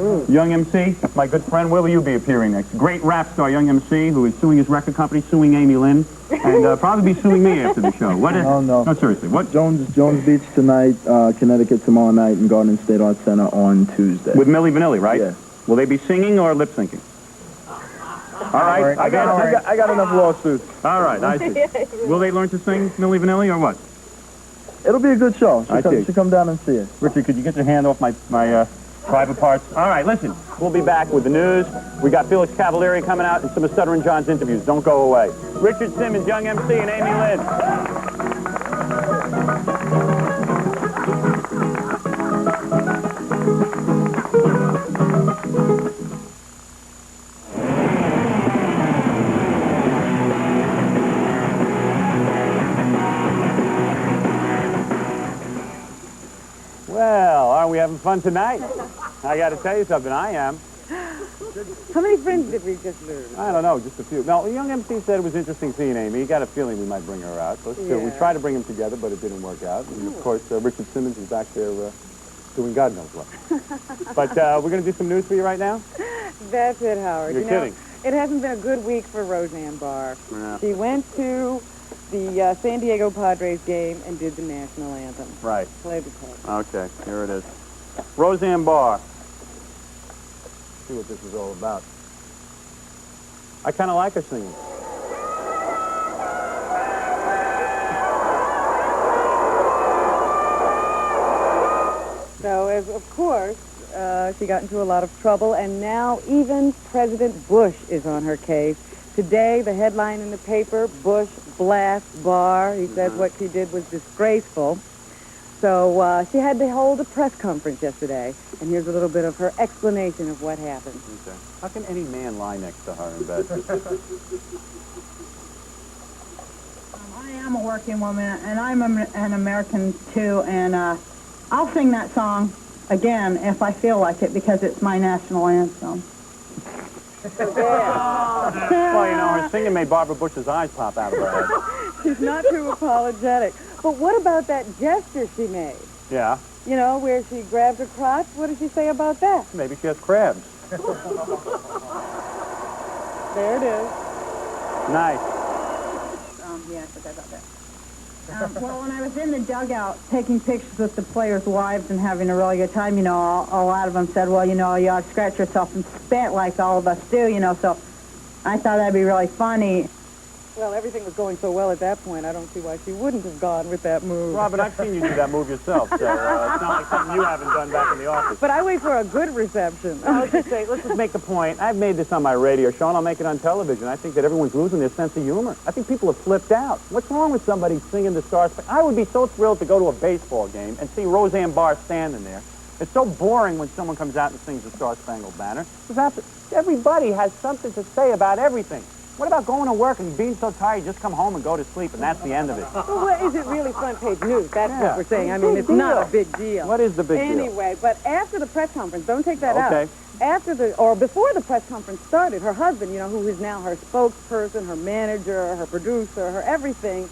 F: Young MC, my good friend, where will you be appearing next? Great rap star Young MC, who is suing his record company, suing Amy Lynn, and probably be suing me after the show. What?
K: No.
F: No, seriously. What?
K: Jones Beach tonight, Connecticut tomorrow night, and Garden State Arts Center on Tuesday.
F: With Milli Vanilli, right?
K: Yeah.
F: Will they be singing or lip syncing? All right.
A: I got enough lawsuits.
F: All right, I see. Will they learn to sing Milli Vanilli or what?
K: It'll be a good show.
F: I see.
K: Should come down and see it.
F: Richard, could you get your hand off my private parts? All right, listen. We'll be back with the news. We got Felix Cavalieri coming out and some of Stuttering John's interviews. Don't go away. Richard Simmons, Young MC, and Amy Lynn. Well, aren't we having fun tonight? I got to tell you something, I am.
C: How many friends did we just lose?
F: I don't know, just a few. No, Young MC said it was interesting seeing Amy. He got a feeling we might bring her out. So we tried to bring them together, but it didn't work out. And, of course, Richard Simmons is back there doing God knows what. But we're going to do some news for you right now?
C: That's it, Howard.
F: You're kidding.
C: It hasn't been a good week for Roseanne Barr.
F: Yeah.
C: She went to the San Diego Padres game and did the national anthem.
F: Right.
C: Play the tape.
F: Okay, here it is. Roseanne Barr. See what this is all about. I kind of like her singing.
C: So, of course, she got into a lot of trouble, and now even President Bush is on her case. Today, the headline in the paper, Bush blasts Barr. He says what she did was disgraceful. So she had to hold a press conference yesterday, and here's a little bit of her explanation of what happened.
F: Okay. How can any man lie next to her in bed?
L: I am a working woman, and I'm an American, too, and I'll sing that song again if I feel like it, because it's my national anthem.
F: Well, you know, her singing made Barbara Bush's eyes pop out of her head.
C: She's not too apologetic. But what about that gesture she made?
F: Yeah.
C: You know, where she grabbed her crotch? What did she say about that?
F: Maybe she has crabs.
C: There it is.
F: Nice.
L: Yeah, I forgot about that. Well, when I was in the dugout taking pictures with the players' wives and having a really good time, you know, a lot of them said, well, you know, you ought to scratch yourself and spit like all of us do, you know, so I thought that'd be really funny.
C: Well, everything was going so well at that point, I don't see why she wouldn't have gone with that move.
F: Robin, I've seen you do that move yourself, so it's not like something you haven't done back in the office.
C: But I wait for a good reception.
F: Let's just make the point. I've made this on my radio show, and I'll make it on television. I think that everyone's losing their sense of humor. I think people have flipped out. What's wrong with somebody singing the Star Spangled? I would be so thrilled to go to a baseball game and see Roseanne Barr standing there. It's so boring when someone comes out and sings the Star Spangled Banner. Everybody has something to say about everything. What about going to work and being so tired you just come home and go to sleep and that's the end of it?
C: Well, what is it really front page news? That's what we're saying. I mean, it's not a big deal.
F: What is the big deal?
C: Anyway, but after the press conference, don't take that out.
F: Okay.
C: Before the press conference started, her husband, you know, who is now her spokesperson, her manager, her producer, her everything,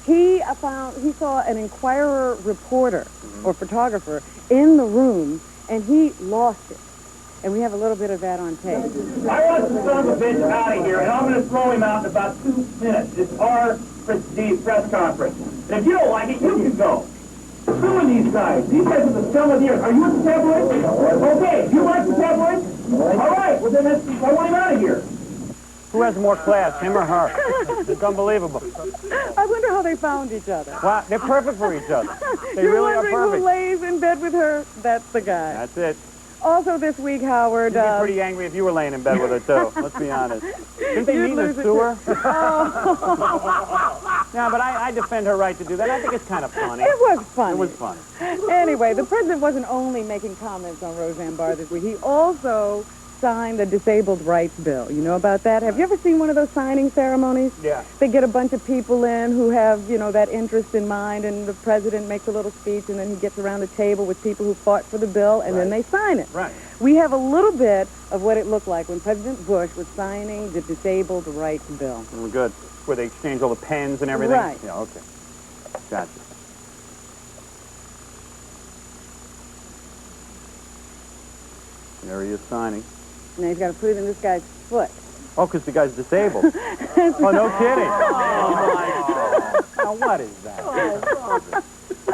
C: he saw an Inquirer reporter or photographer in the room, and he lost it. And we have a little bit of that on tape.
H: I want the son of a bitch out of here, and I'm going to throw him out in about 2 minutes. It's our prestige press conference. And if you don't like it, you can go. Suing these guys. These guys are the scum of the earth. Are you at the tabloids? Okay, you like the tabloids? All right, well then I want him out of here.
F: Who has more class, him or her? It's unbelievable.
C: I wonder how they found each other.
F: Wow, they're perfect for each other. They
C: You're
F: really are
C: wondering
F: perfect.
C: who lays in bed with her? That's the guy.
F: That's it.
C: Also this week, Howard...
F: You'd be pretty angry if you were laying in bed with her, too. Let's be honest. Didn't they meet in the sewer? Yeah, but I defend her right to do that. I think it's kind of funny.
C: It was funny.
F: It was funny.
C: Anyway, the president wasn't only making comments on Roseanne Barr this week. He also signed the disabled rights bill. You know about that? Have you ever seen one of those signing ceremonies?
F: Yeah.
C: They get a bunch of people in who have, you know, that interest in mind, and the president makes a little speech, and then he gets around the table with people who fought for the bill, and then they sign it.
F: Right.
C: We have a little bit of what it looked like when President Bush was signing the disabled rights bill.
F: We're good. Where they exchange all the pens and everything?
C: Right.
F: Yeah, okay. Gotcha. There he is signing.
C: Now he's got to put it in this guy's foot.
F: Oh, because the guy's disabled. Oh, no kidding. Oh, my God. Now, what is that?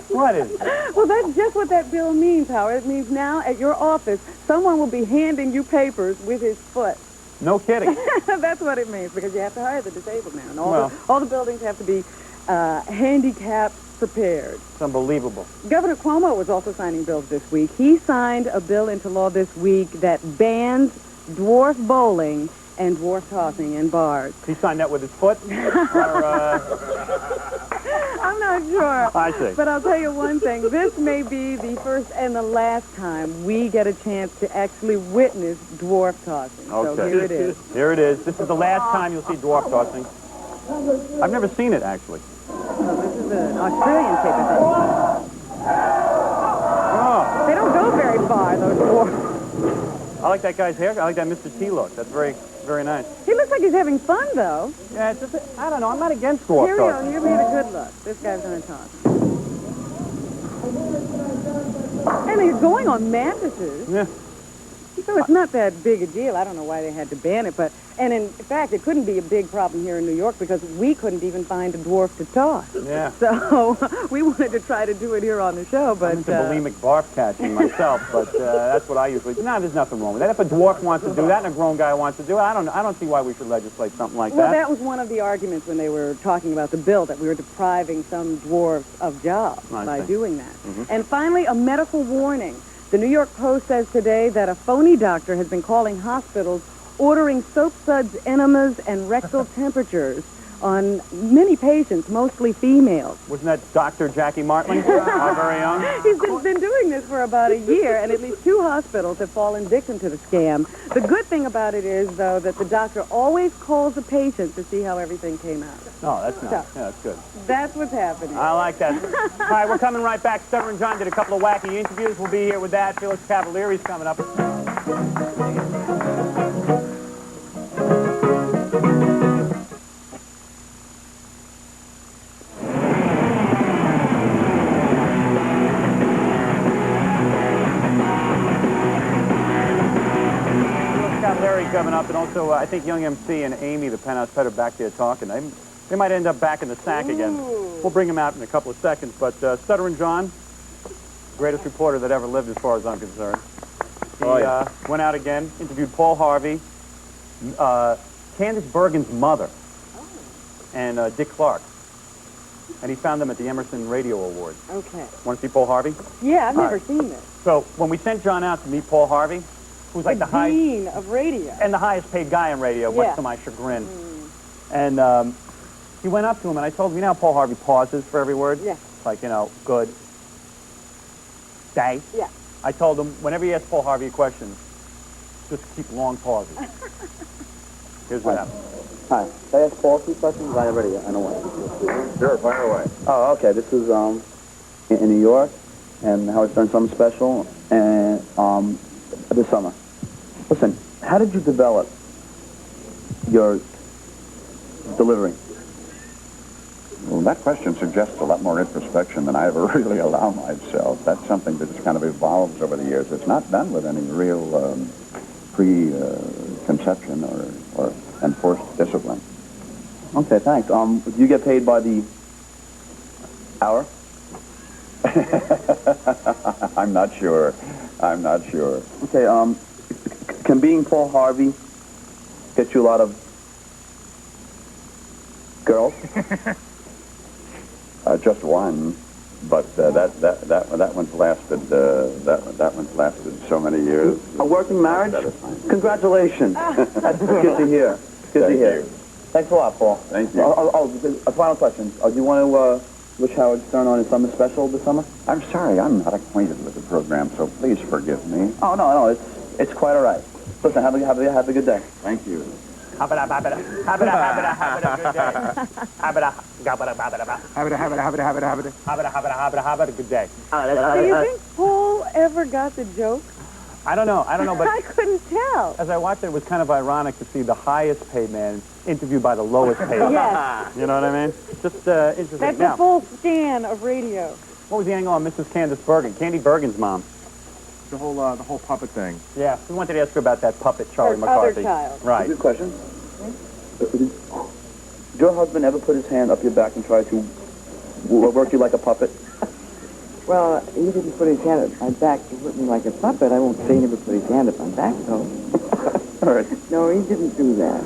F: What is that?
C: Well, that's just what that bill means, Howard. It means now at your office, someone will be handing you papers with his foot.
F: No kidding.
C: That's what it means, because you have to hire the disabled man. And
F: Well.
C: all the buildings have to be handicap prepared.
F: It's unbelievable.
C: Governor Cuomo was also signing bills this week. He signed a bill into law this week that bans dwarf bowling and dwarf tossing in bars.
F: He signed that with his foot?
C: I'm not sure.
F: I see.
C: But I'll tell you one thing. This may be the first and the last time we get a chance to actually witness dwarf tossing.
F: Okay.
C: So here it is.
F: Here it is. This is the last time you'll see dwarf tossing. I've never seen it, actually.
C: Oh, this is an Australian tape, I think.
F: Oh.
C: They don't go very far, those dwarfs.
F: I like that guy's hair. I like that Mr. T look. That's very, very nice.
C: He looks like he's having fun, though.
F: Yeah, it's just, I don't know. I'm not against dwarf
C: Here we go.
F: tossing.
C: Give me a good look. This guy's going to toss. And he's going on mattresses.
F: Yeah.
C: So it's not that big a deal. I don't know why they had to ban it, but and in fact, it couldn't be a big problem here in New York because we couldn't even find a dwarf to toss.
F: Yeah.
C: So we wanted to try to do it here on the show, but
F: I'm into bulimic barf catching myself, but that's what I usually do. No, there's nothing wrong with that. If a dwarf wants to do that and a grown guy wants to do it, I don't see why we should legislate something like
C: well,
F: that.
C: that was one of the arguments when they were talking about the bill, that we were depriving some dwarfs of jobs by doing that. And finally, a medical warning. The New York Post says today that a phony doctor has been calling hospitals ordering soap suds, enemas, and rectal temperatures on many patients, mostly females.
F: Wasn't that Dr. Jackie Martling, our very own?
C: He's been doing this for about a year, and at least 2 hospitals have fallen victim to the scam. The good thing about it is, though, that the doctor always calls the patient to see how everything came out.
F: Oh, that's nice.
C: So,
F: Yeah, that's good.
C: that's what's happening.
F: I like that. All right, we're coming right back. Stuttering John did a couple of wacky interviews. We'll be here with that. Felix Cavalieri's coming up. Coming up, and also I think Young MC and Amy, the penthouse pet, are back there talking. They might end up back in the sack again. We'll bring them out in a couple of seconds. But Stuttering John, greatest reporter that ever lived, as far as I'm concerned. He went out again, interviewed Paul Harvey, Candace Bergen's mother, and Dick Clark. And he found them at the Emerson Radio Awards.
C: Okay.
F: Want to see Paul Harvey?
C: Yeah, I've never seen this.
F: So when we sent John out to meet Paul Harvey, who's like the
C: dean of radio.
F: And the highest paid guy in radio, much to my chagrin. And he went up to him, and I told him, you know how Paul Harvey pauses for every word?
C: Yeah.
F: Like, you know, good, day.
C: Yeah.
F: I told him, whenever you ask Paul Harvey a question, just keep long pauses. Here's what happened.
K: Hi. Can I ask Paul a few questions? I know what.
I: Sure, fire away.
K: Oh, okay. This is in New York, and Howard Stern Summer Special, and this summer. Listen, how did you develop your delivery?
M: Well, that question suggests a lot more introspection than I ever really allow myself. That's something that just kind of evolves over the years. It's not done with any real preconception or enforced discipline.
K: Okay, thanks. Do you get paid by the hour?
M: I'm not sure.
K: Okay, can being Paul Harvey get you a lot of girls?
M: Just one, but that one's lasted. That one's lasted so many years.
K: A working marriage? Congratulations. That's good to hear. Good to hear. Thanks a lot, Paul.
M: Thank you.
K: A final question. Do you want to wish Howard Stern on his summer special this summer?
M: I'm sorry, I'm not acquainted with the program, so please forgive me.
K: Oh, no, it's quite all right. Listen, have a good day.
M: Thank you.
F: Habada, habada, habada, habada, habada, good day. Habada, gabada, habada, habada, habada, habada, habada, good day.
C: Do you think Paul ever got the joke?
F: I don't know, but
C: I couldn't tell.
F: as I watched it, it was kind of ironic to see the highest paid man interviewed by the lowest paid.
C: Yes.
F: You know what I mean? Just interesting.
C: That's
F: Now,
C: a full scan of radio.
F: what was the angle on Mrs. Candace Bergen? Candy Bergen's mom.
A: the whole puppet thing.
F: Yeah, we wanted to ask her about that puppet, Charlie
C: Her other
F: McCarthy.
C: child.
F: Right.
K: Good question. Did your husband ever put his hand up your back and try to work you like a puppet?
E: Well, he didn't put his hand at my back to put me like a puppet. I won't say he never put his hand at my back, though.
K: All right.
E: No, he didn't do that.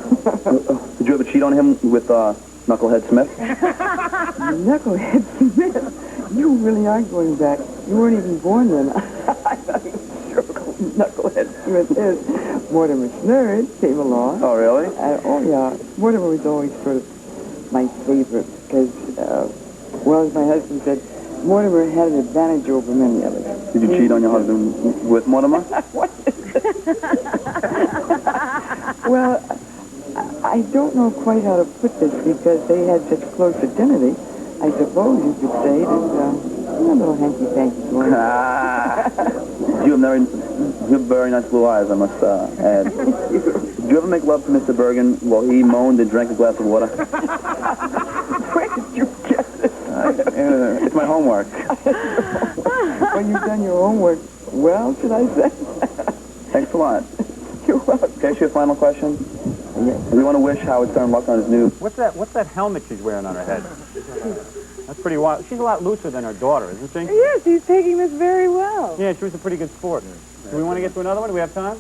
K: Did you ever cheat on him with Knucklehead Smith?
E: Knucklehead Smith, you really are going back. You weren't even born then. I'm not even sure who Knucklehead Smith is. Mortimer Snurd came along.
K: Oh, really?
E: Oh, yeah. Mortimer was always sort of my favorite because, well, as my husband said, Mortimer had an advantage over many of us.
K: Did you cheat on your husband with Mortimer?
E: Well, I don't know quite how to put this because they had such close affinity. I suppose you could say that, a little hanky-panky going.
K: You have very nice blue eyes, I must add. Did you ever make love to Mr. Bergen while he moaned and drank a glass of water?
E: Where did you get this?
K: It's my homework.
E: When you've done your homework, well, should I say?
K: Thanks a lot.
E: You're welcome.
K: Can I ask you a final question? Yes. Do you want to wish Howard Stern luck on his new...
F: What's that helmet she's wearing on her head? That's pretty wild. She's a lot looser than her daughter, isn't she?
C: Yes, he's taking this very well.
F: Yeah, she was a pretty good sport. Do we want to get to another one? Do we have time?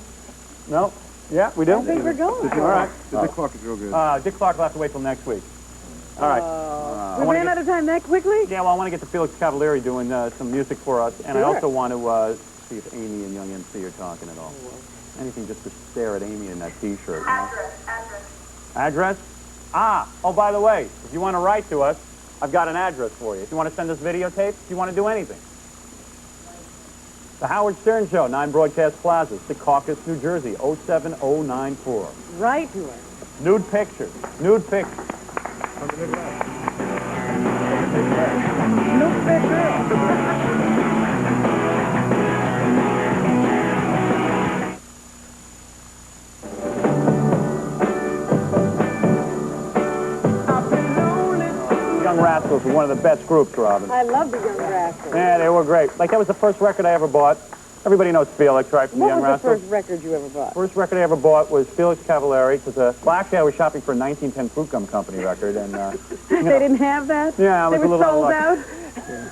F: No? Yeah, we do?
C: I think we're going.
F: All right.
A: Dick Clark is real good.
F: Dick Clark will have to wait till next week. All right.
C: We ran out of time that quickly?
F: Yeah, well, I want to get to Felix Cavalieri doing some music for us, and I also want to see if Amy and Young MC are talking at all. Anything just to stare at Amy in that T-shirt. Address? Oh, by the way, if you want to write to us, I've got an address for you. If you want to send us videotapes, if you want to do anything. The Howard Stern Show, 9 Broadcast Plaza, Secaucus, New Jersey, 07094.
C: Write to us.
F: Nude pictures. Nude pictures.
C: Nude pictures.
F: Young Rascals were one of the best groups, Robin.
C: I love the Young Rascals.
F: Yeah, they were great. Like, that was the first record I ever bought. Everybody knows Felix, right, from the Young
C: What was the
F: Rascals?
C: first record you ever bought?
F: First record I ever bought was Felix Cavalieri, because, well, actually, I was shopping for a 1910 Fruit Gum Company record, and,
C: They didn't have that?
F: Yeah, I was
C: they
F: a
C: were
F: little
C: sold
F: unlucky.
C: out?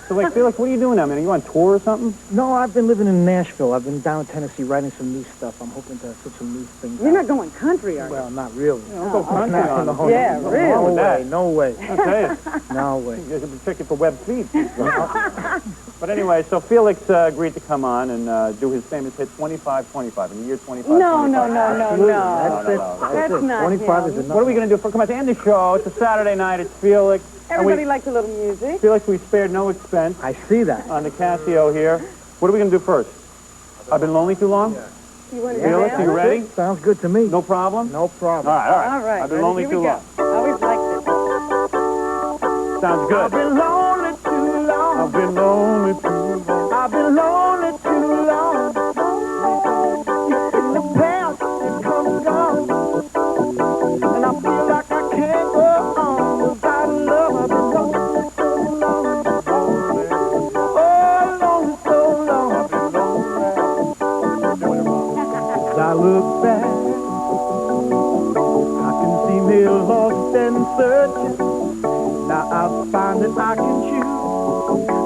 F: So, like, Felix, what are you doing now, man? Are you on tour or something?
G: No, I've been living in Nashville. I've been down in Tennessee writing some new stuff. I'm hoping to put some new things
C: You're
G: out.
C: not going country, are you?
G: Well, not really.
F: Don't go country on
G: no,
F: us.
C: Yeah,
G: no,
C: really?
G: No
F: with
G: way,
F: that?
G: no way.
F: I'll tell you.
G: No way.
F: You guys have been checking for web feeds. But anyway, so Felix agreed to come on and do his famous hit 25-25 in the year 25.
C: No.
G: That's it.
C: That's not
G: 25
C: him.
G: is enough.
F: What are we going to do? Come on, to end the show, it's a Saturday night, it's Felix.
C: Everybody likes a little music.
F: Felix, we spared no expense
G: I see that.
F: on the Casio here. What are we going to do first? I've been lonely too long?
C: You want to
F: Felix, are you ready?
G: Sounds good to me.
F: No problem?
G: No problem.
F: All right.
C: All right.
F: I've been lonely
C: Here
F: too
C: we go.
F: long.
C: I always liked it.
F: Sounds good.
G: I've been lonely too long.
F: I've been lonely too long.
G: I've been lonely too long. In the past, it comes gone. And I feel like I can't go on without love. I've been lonely so long. Oh, lonely so long. I've been lonely. As I look back, I can see me lost and searching. Now I find that I can choose.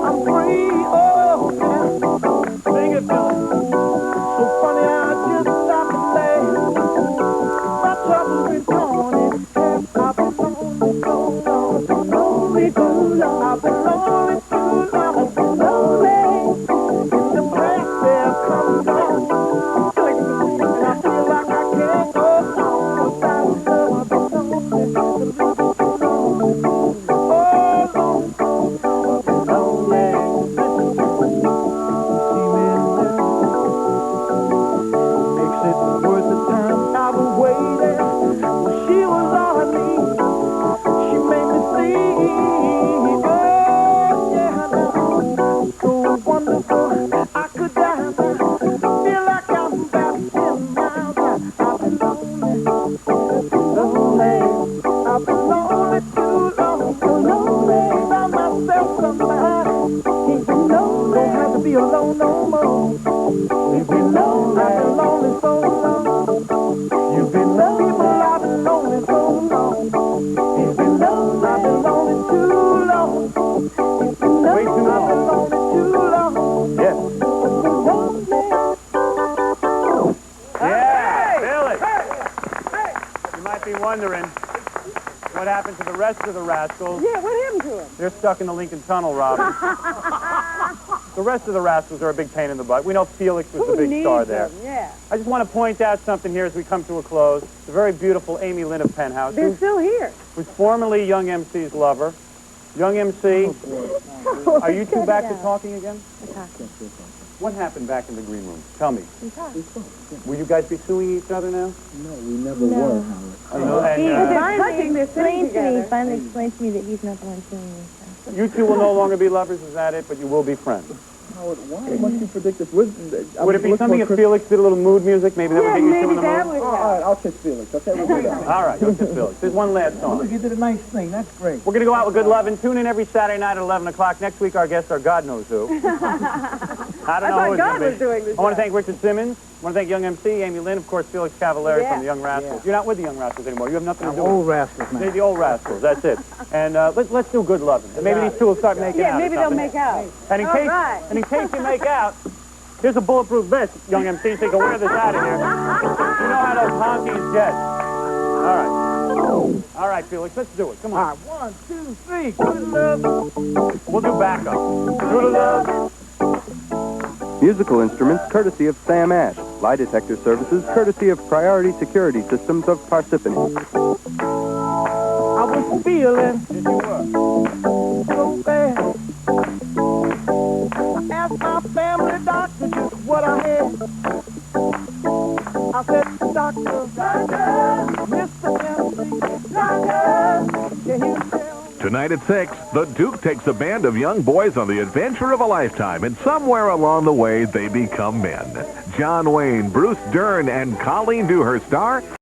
G: I'm free, oh, yeah. Sing it, Phil. So funny, I just stopped and laughed. My trouble's been gone in half. I've been lonely so long. I've been lonely too long. I've been lonely too long. I've been lonely. In the past, there comes on. And I feel like I can't go on without love. I've been lonely. Oh, long.
F: wondering what happened to the rest of the rascals.
C: Yeah, what happened to him?
F: They're stuck in the Lincoln Tunnel, Robin. The rest of the rascals are a big pain in the butt. We know Felix was the big star there.
C: Yeah.
F: I just want to point out something here as we come to a close. The very beautiful Amy Lynn of Penthouse,
C: They're
F: who
C: still here.
F: was formerly Young MC's lover. Young MC, are you two back to talking again? What happened back in the green room? Tell me. Will you guys be suing each other now?
G: No, we never were, Howard.
B: He
C: touching, they're sitting
B: finally explained to me that he's not the one suing me. So.
F: You two will no longer be lovers, is that it? But you will be friends.
G: Howard, why must you predict this? Would
F: it be something if Felix did a little mood music? Maybe that would get you two in the mood?
G: All right, I'll kiss Felix. Okay, we'll do that.
F: All right, you'll kiss Felix. There's one last song.
G: You did a nice thing. That's great.
F: We're going to go out with good love and tune in every Saturday night at 11 o'clock. Next week, our guests are God knows who. I don't know who it's
C: God
F: gonna
C: was doing this.
F: I want to thank Richard Simmons. I want to thank Young MC, Amy Lynn, of course, Felix Cavallari from the Young Rascals. You're not with the Young Rascals anymore. You have nothing to do with
G: Old rascals, man.
F: They're the old rascals. That's it. And let's do good loving. And maybe these two will start making out.
C: Yeah, maybe
F: or
C: they'll
F: something.
C: make out.
F: And in case you make out, here's a bulletproof vest, Young MC, so you can wear this out of here. You know how those honkies get. All right. All right, Felix, let's do it. Come on.
G: All right, 1, 2, 3. Good love.
F: We'll do backup. Good love.
A: Musical instruments courtesy of Sam Ash. Lie detector services courtesy of Priority Security Systems of Parsippany.
G: I was feeling so bad. Asked my family doctor just what I had. I said, Doctor, Mr. MC, Doctor, can you tell?
N: Tonight at 6, the Duke takes a band of young boys on the adventure of a lifetime, and somewhere along the way, they become men. John Wayne, Bruce Dern, and Colleen Dewhurst star